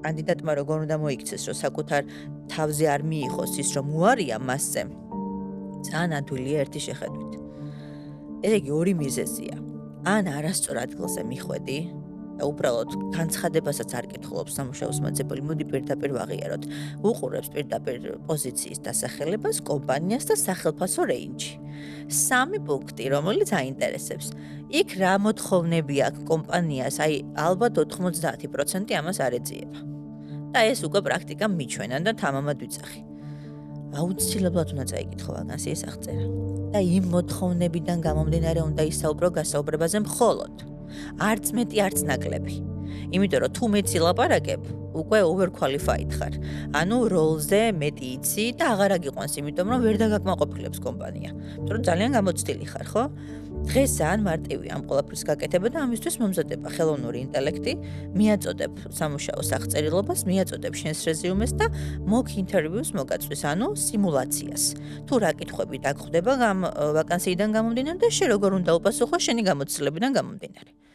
კანდიდატმა როგორ უნდა მოიქცეს, რომ საკუთარ თავზე არ მიიღოს ის, რომ უარია მასზე. ძალიან ადვილია ერთი შეხედვით. ესე იგი ორი მიზეზია. ან არასწორ ადგილზე მიხვედი და უბრალოდ განცხადებასაც არ კითხულობს სამუშაოს მაძებელი, მოდი პირდაპირ ვაღიაროთ. უყურებს პირდაპირ პოზიციის დასახელებას, კომპანიას და სახელფასო რეინჯი. 3 პუნქტი, რომელიც აინტერესებს. იქ რა მოთხოვნები აქვს კომპანიას, აი ალბათ 90% ამას არ ეძიება. და ეს უკვე პრაქტიკამ მიჩვენა და თამამად ვიძახი. აუცილებლად უნდა წაიკითხო ვაკანსი ეს აღწერა. და იმ მოთხოვნებიდან გამომდინარე უნდა ისაუბრო გასაუბრებაზე მხოლოდ. არც მეტი, არც ნაკლები. იმიტომ რომ თუ მეც ილაპარაკებ, უკვე overqualified ხარ. ანუ როლზე მეტი იცი და აღარ აგიყვანს, იმიტომ რომ ვერ დაგაკმაყოფილებს კომპანია. იმიტომ რომ ძალიან გამოცდილი ხარ, ხო? დღეს ძალიან მარტივია ამ ყველაფრის გაკეთება და ამისთვის მომზადება ხელოვნური ინტელექტი, მიაწოდებ სამუშაოს აღწერილობას, მიაწოდებ შენს რეზიუმეს და mock interviews მოგაწვის, ანუ სიმულაციას. თუ რა კითხვები დაგხვდება ვაკანსიიდან გამომდინარე და შე როგორ უნდა უპასუხო შენი გამოცდილებიდან გამომდინარე.